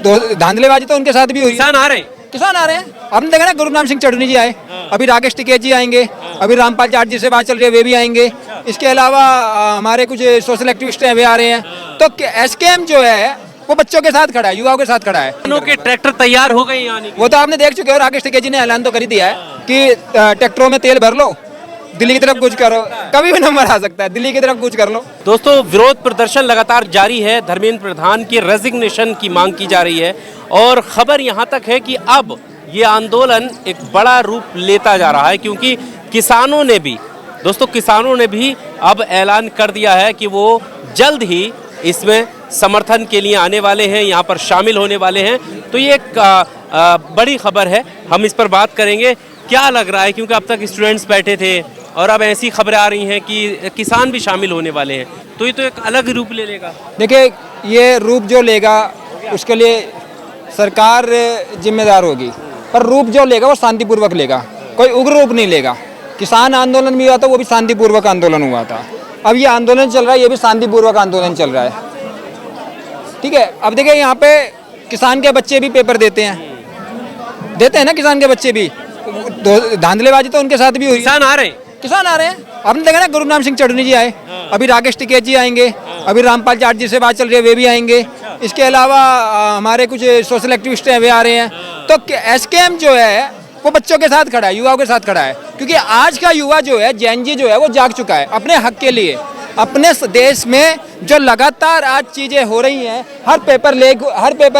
धांधलेबाजी तो उनके साथ भी हुई। किसान आ रहे हैं। किसान आ रहे हैं। आपने देखा ना, गुरुग्राम सिंह चढ़नी जी आए, अभी राकेश टिकैत जी आएंगे, अभी रामपाल जाट जी से बात चल रही है, वे भी आएंगे। इसके अलावा हमारे कुछ सोशल एक्टिविस्ट हैं, वे आ रहे हैं। तो एसकेएम जो है वो बच्चों के साथ खड़ा है, युवाओं के साथ खड़ा है। किसानों के ट्रैक्टर तैयार हो गए यहाँ आने के वो तो आपने देख चुके हो, राकेश टिकैत जी ने ऐलान तो कर ही दिया है कि ट्रैक्टरों में तेल भर लो, दिल्ली की तरफ कुछ करो, कभी भी नंबर आ सकता है, दिल्ली की तरफ कुछ कर लो। दोस्तों, विरोध प्रदर्शन लगातार जारी है। धर्मेंद्र प्रधान की रेजिग्नेशन की मांग की जा रही है और खबर यहाँ तक है कि अब ये आंदोलन एक बड़ा रूप लेता जा रहा है, क्योंकि किसानों ने भी अब ऐलान कर दिया है कि वो जल्द ही इसमें समर्थन के लिए आने वाले हैं, यहाँ पर शामिल होने वाले हैं। तो ये एक बड़ी खबर है, हम इस पर बात करेंगे। क्या लग रहा है, क्योंकि अब तक स्टूडेंट्स बैठे थे और अब ऐसी खबरें आ रही हैं कि किसान भी शामिल होने वाले हैं, तो ये तो एक अलग रूप ले लेगा। देखिए, ये रूप जो लेगा उसके लिए सरकार जिम्मेदार होगी, पर रूप जो लेगा वो शांतिपूर्वक लेगा, कोई उग्र रूप नहीं लेगा। किसान आंदोलन भी हुआ था, वो भी शांतिपूर्वक आंदोलन हुआ था। अब ये आंदोलन चल रहा है, ये भी शांतिपूर्वक आंदोलन चल रहा है। ठीक है, अब देखिए यहाँ पे किसान के बच्चे भी पेपर देते हैं ना, किसान के बच्चे भी। धांधलेबाजी तो उनके साथ भी हुई। किसान आ रहे हैं। किसान आ रहे हैं। आपने देखा ना, गुरुग्राम सिंह चढ़नी जी आए, अभी राकेश टिकैत जी आएंगे, अभी रामपाल जाट जी से बात चल रही है, वे भी आएंगे। इसके अलावा हमारे कुछ सोशल एक्टिविस्ट हैं, वे आ रहे हैं। तो एसकेएम जो है वो बच्चों के साथ खड़ा है, युवाओं के साथ खड़ा है, क्योंकि आज का युवा जो है, जेन जी जो है, वो जाग चुका है अपने हक के लिए। अपने देश में जो लगातार आज चीजें हो रही हैं, हर पेपर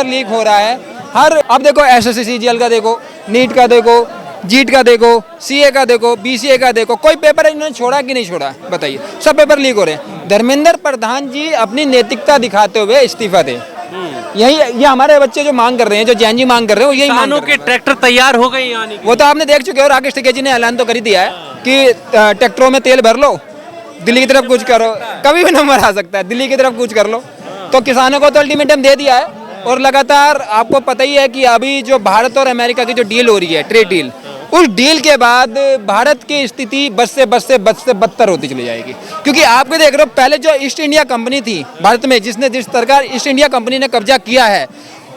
लीक हो रहा है। अब देखो एसएससी सीजीएल का देखो, नीट का देखो, जीट का देखो, सीए का देखो, बीसीए का देखो, कोई पेपर इन्होंने छोड़ा कि नहीं छोड़ा, बताइए। सब पेपर लीक हो रहे हैं। धर्मेंद्र प्रधान जी अपनी नैतिकता दिखाते हुए इस्तीफा दें। ये हमारे बच्चे जो मांग कर रहे हैं, जो जैन जी मांग कर रहे हैं, वो यही मांग कर रहे हैं। के ट्रैक्टर तैयार हो गए यहाँ आने के। वो तो आपने देख चुके हो, राकेश टिकैत जी ने ऐलान तो कर ही दिया है कि ट्रैक्टरों में तेल भर लो, दिल्ली की तरफ कुछ करो, कभी भी नंबर आ सकता है, दिल्ली की तरफ कुछ कर लो। तो किसानों को तो अल्टीमेटम दे दिया है। और लगातार आपको पता ही है कि अभी जो भारत और अमेरिका की जो डील हो रही है, ट्रेड डील, उस डील के बाद भारत की स्थिति बद से बदतर होती चली जाएगी। क्योंकि आप देख रहे हो, पहले जो ईस्ट इंडिया कंपनी थी भारत में, जिस तरह ईस्ट इंडिया कंपनी ने कब्जा किया है,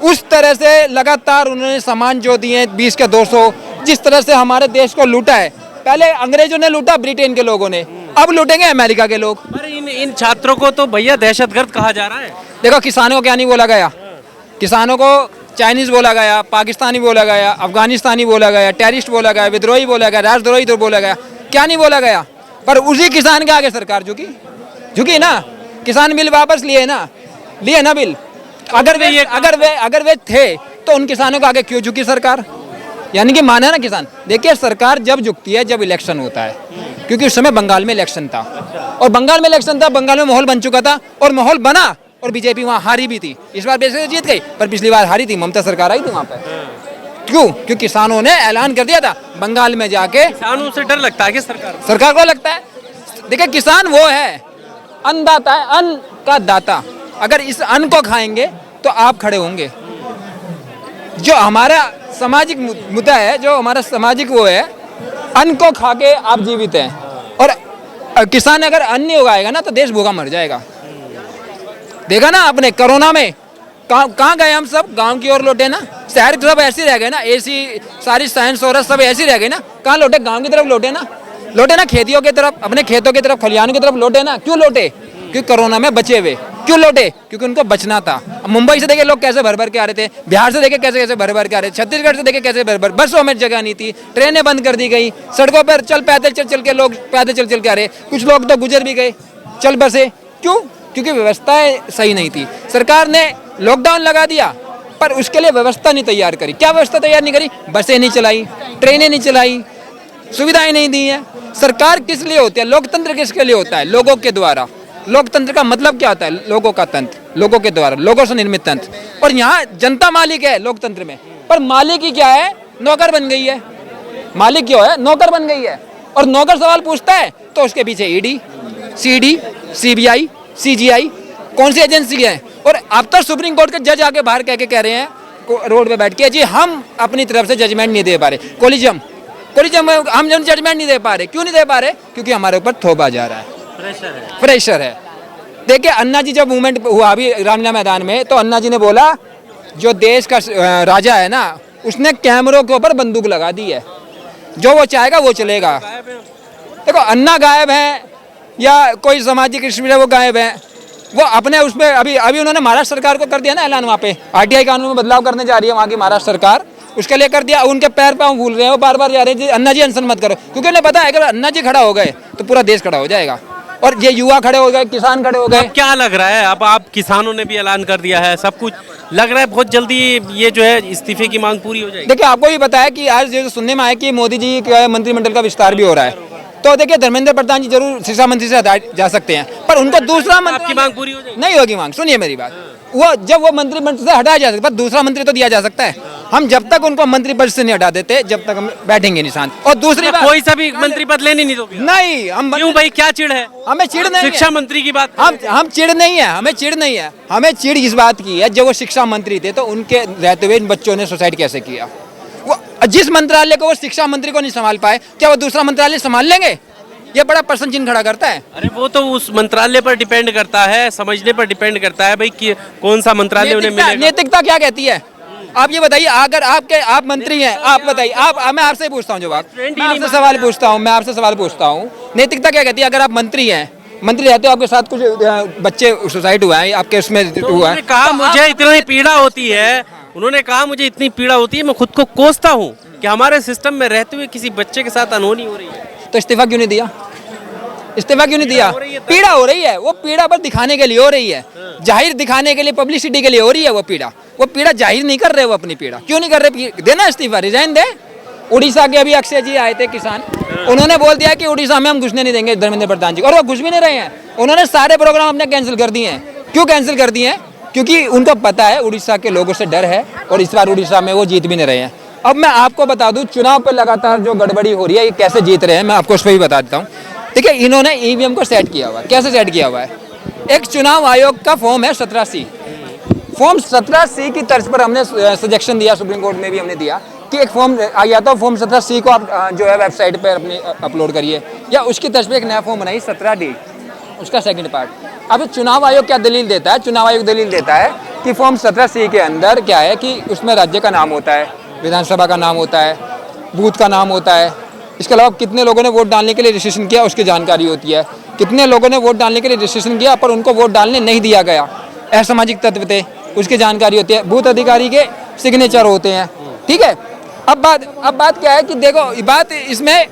उस तरह से लगातार उन्होंने सामान जो दिए 20 के 200, जिस तरह से हमारे देश को लूटा है। पहले अंग्रेजों ने लूटा, ब्रिटेन के लोगों ने, अब लूटेंगे अमेरिका के लोग। पर इन छात्रों को तो भैया दहशतगर्द कहा जा रहा है। देखो, किसानों को क्या नहीं बोला गया, किसानों को चाइनीज बोला गया, पाकिस्तानी बोला गया, अफगानिस्तानी बोला गया, टेररिस्ट बोला गया, विद्रोही बोला गया, राजद्रोही तो बोला गया, क्या नहीं बोला गया। पर उसी किसान के आगे सरकार झुकी ना। किसान बिल वापस लिए ना बिल। अगर वे थे तो उन किसानों के आगे क्यों झुकी सरकार? यानी कि माना ना किसान। देखिए, सरकार जब झुकती है जब इलेक्शन होता है, क्योंकि उस समय बंगाल में इलेक्शन था, और बंगाल में माहौल बन चुका था, और माहौल बना, और बीजेपी वहाँ हारी भी थी। इस बार बेशक जीत गई, पर पिछली बार हारी थी, ममता सरकार आई थी वहाँ पर। क्यों? क्योंकि किसानों ने ऐलान कर दिया था बंगाल में जाके। किसानों से डर लगता है कि सरकार को लगता है। देखिए, किसान वो है, अन्नदाता है, अन्न का दाता। अगर इस अन्न को खाएंगे तो आप खड़े होंगे। जो हमारा सामाजिक मुद्दा है, जो हमारा सामाजिक वो है, अन्न को खा के आप जीवित हैं। और किसान अगर अन्न नहीं उगाएगा ना, तो देश भूखा मर जाएगा। देखा ना आपने, कोरोना में कहाँ गए हम सब? गांव की ओर लौटे ना। शहर सब ऐसे रह गए ना, एसी सारी साइंस और सब ऐसी रह गई ना। कहाँ लौटे? गांव की तरफ लौटे ना, खेतियों की तरफ, अपने खेतों की तरफ, खलिहानों की तरफ लौटे ना। क्यों लौटे? क्योंकि कोरोना में बचे हुए। क्यों लौटे? क्योंकि उनको बचना था। मुंबई से देखे लोग कैसे भर के आ रहे थे, बिहार से देखे कैसे भर के आ रहे थे, छत्तीसगढ़ से देखे कैसे भर, बसों में जगह नहीं थी, ट्रेनें बंद कर दी गई, सड़कों पर पैदल चल के लोग पैदल चल के आ रहे, कुछ लोग तो गुजर भी गए चल बसे। क्यों? क्योंकि व्यवस्थाएं सही नहीं थी। सरकार ने लॉकडाउन लगा दिया, पर उसके लिए व्यवस्था नहीं तैयार करी। क्या व्यवस्था तैयार नहीं करी? बसें नहीं चलाई, ट्रेनें नहीं चलाई, सुविधाएं नहीं दी हैं। सरकार किस लिए होती है? लोकतंत्र किसके लिए होता है? लोगों के द्वारा। लोकतंत्र का मतलब क्या होता है? लोगों का तंत्र, लोगों के द्वारा, लोगों से निर्मित तंत्र। और यहाँ जनता मालिक है लोकतंत्र में, पर मालिक ही क्या है? नौकर बन गई है। मालिक क्यों है? नौकर बन गई है। और नौकर सवाल पूछता है तो उसके पीछे ईडी, सीडी, सीबीआई, सीजीआई, कौन सी एजेंसी है? और अब तो सुप्रीम कोर्ट के जज आके बाहर कह रहे हैं रोड पे बैठ के, जी हम अपनी तरफ से जजमेंट नहीं दे पा रहे, कोलिजम हम जजमेंट नहीं दे पा रहे। क्यों नहीं दे पा रहे? क्योंकि हमारे ऊपर थोपा जा रहा है, प्रेशर है। देखिए, अन्ना जी जब मूवमेंट हुआ अभी रामलीला मैदान में, तो अन्ना जी ने बोला जो देश का राजा है ना, उसने कैमरों के ऊपर बंदूक लगा दी है। जो वो चाहेगा वो चलेगा। देखो अन्ना गायब है या कोई सामाजिक इश्यू है वो गायब है, वो अपने उसमें अभी उन्होंने महाराष्ट्र सरकार को कर दिया ना ऐलान, वहाँ पे आरटीआई कानून में बदलाव करने जा रही है वहाँ की महाराष्ट्र सरकार, उसके लिए कर दिया। उनके पैर पाँव भूल रहे हैं, वो बार बार जा रहे हैं अन्ना जी अनशन मत करो, क्योंकि उन्हें पता है अगर अन्ना जी खड़ा हो गए तो पूरा देश खड़ा हो जाएगा। और ये युवा खड़े हो गए, किसान खड़े हो गए। क्या लग रहा है अब आप किसानों ने भी ऐलान कर दिया है, सब कुछ लग रहा है बहुत जल्दी ये जो है इस्तीफे की मांग पूरी हो जाएगी। देखिए आपको भी पता है कि आज जो सुनने में आया कि मोदी जी के मंत्रिमंडल का विस्तार भी हो रहा है, तो देखिए धर्मेंद्र प्रधान जी जरूर शिक्षा मंत्री से हटा जा सकते हैं, पर उनको दूसरा मंत्री आपकी मांग पूरी हो जाएगी? नहीं होगी मांग, सुनिए मेरी बात। वो जब वो मंत्रिमंडल से हटाया जा सकता है, दूसरा मंत्री तो दिया जा सकता है। हम जब तक उनको मंत्री पद से नहीं हटा देते, जब तक हम बैठेंगे नहीं शांत। और दूसरी बात, कोई सा भी मंत्री पद लेने नहीं दोगे? नहीं हम क्यों भाई, क्या चिढ़ है? हमें चिढ़ नहीं है। शिक्षा मंत्री की बात हम चिढ़ नहीं है, हमें चिढ़ नहीं है, हमें चिढ़ इस बात की है जब वो शिक्षा मंत्री थे तो उनके रहते हुए इन बच्चों ने सुसाइड कैसे किया। वो जिस मंत्रालय को वो शिक्षा मंत्री को नहीं संभाल पाए, क्या वो दूसरा मंत्रालय संभाल लेंगे? ये बड़ा प्रश्न चिन्ह खड़ा करता है। अरे वो तो उस मंत्रालय पर डिपेंड करता है, समझने पर डिपेंड करता है भाई कि कौन सा मंत्रालय उन्हें मिलेगा। नैतिकता क्या कहती है आप ये बताइए। अगर आप मंत्री हैं, आप बताइए, मैं आपसे पूछता हूँ जवाब, मैं आपसे सवाल पूछता हूँ, नैतिकता क्या कहती है? अगर आप मंत्री हैं, मंत्री रहते हो, आपके साथ कुछ बच्चे सुसाइड हुआ है, आपके उसमें हुआ है, कहा मुझे इतनी पीड़ा होती है, उन्होंने कहा मुझे इतनी पीड़ा होती है, मैं खुद को कोसता हूँ कि हमारे सिस्टम में रहते हुए किसी बच्चे के साथ अनहोनी हो रही है, तो इस्तीफा क्यों नहीं दिया? इस्तीफा क्यों नहीं दिया? पीड़ा हो रही है, वो पीड़ा पर दिखाने के लिए हो रही है, जाहिर दिखाने के लिए, पब्लिसिटी के लिए हो रही है। वो पीड़ा जाहिर नहीं कर रहे, वो अपनी पीड़ा क्यों नहीं कर रहे? देना इस्तीफा, रिजाइन दे। उड़ीसा के अभी अक्षय जी आए थे किसान, उन्होंने बोल दिया कि उड़ीसा में हम घुसने नहीं देंगे धर्मेंद्र प्रधान जी, और वो घुस भी नहीं रहे हैं। उन्होंने सारे प्रोग्राम अपने कैंसिल कर दिए हैं। क्यों कैंसिल कर दिए हैं? क्योंकि उनको पता है उड़ीसा के लोगों से डर है, और इस बार उड़ीसा में वो जीत भी नहीं रहे हैं। अब मैं आपको बता दूं, चुनाव पर लगातार जो गड़बड़ी हो रही है, ये कैसे जीत रहे हैं, मैं आपको उस पर भी बता देता हूँ। देखिए इन्होंने ईवीएम को सेट किया हुआ है। कैसे सेट किया हुआ है? एक चुनाव आयोग का फॉर्म है 17C, फॉर्म 17C की तर्ज पर हमने सजेशन दिया, सुप्रीम कोर्ट में भी हमने दिया कि एक फॉर्म आ गया, तो फॉर्म 17C को आप जो है वेबसाइट पर अपनी अपलोड करिए, या उसकी तर्ज पर एक नया फॉर्म बनाइए 17D, उसका सेकंड पार्ट। अब चुनाव आयोग क्या दलील देता है? चुनाव आयोग दलील देता है कि फॉर्म 17C के अंदर क्या है कि उसमें राज्य का नाम होता है, विधानसभा का नाम होता है, बूथ का नाम होता है, इसके अलावा कितने लोगों ने वोट डालने के लिए रजिस्ट्रेशन किया उसकी जानकारी होती है, कितने लोगों ने वोट डालने के लिए रजिस्ट्रेशन किया पर उनको वोट डालने नहीं दिया गया, असामाजिक तत्व थे, उसकी जानकारी होती है, बूथ अधिकारी के सिग्नेचर होते हैं। ठीक है, अब बात क्या है कि देखो बात इसमें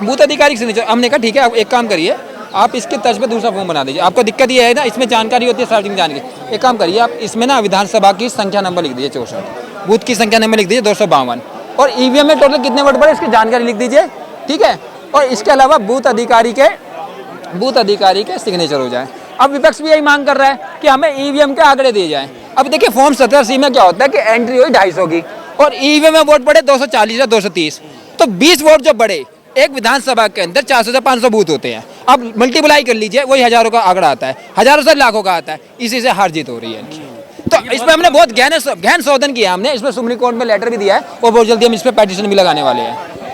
बूथ अधिकारी सिग्नेचर, हमने कहा ठीक है आप एक काम करिए, आप इसके तर्ज पे दूसरा फॉर्म बना दीजिए। आपको दिक्कत ये है ना, इसमें जानकारी होती है सार्वजनिक जानकारी, एक काम करिए आप इसमें ना विधानसभा की संख्या नंबर लिख दीजिए 64, बूथ की संख्या नंबर लिख दीजिए 252, और ईवीएम में टोटल कितने वोट पड़े इसकी जानकारी लिख दीजिए। ठीक है, और इसके अलावा बूथ अधिकारी के सिग्नेचर हो जाए। अब विपक्ष भी यही मांग कर रहा है कि हमें ईवीएम के आंकड़े दिए जाएं। अब देखिए फॉर्म 17C में क्या होता है कि एंट्री हुई 250 की और ईवीएम में वोट पड़े 240 या 230, तो 20 वोट जो बढ़े, एक विधानसभा के अंदर 400 से 500 बूथ होते हैं, अब मल्टीप्लाई कर लीजिए, वही हजारों का आंकड़ा आता है, हजारों से लाखों का आता है, इसी से हार जीत हो रही है इनकी। तो इसमें हमने बहुत गहन शोधन किया, हमने इसमें सुप्रीम कोर्ट में लेटर भी दिया है और बहुत जल्दी हम इस पर पेटिशन भी लगाने वाले हैं।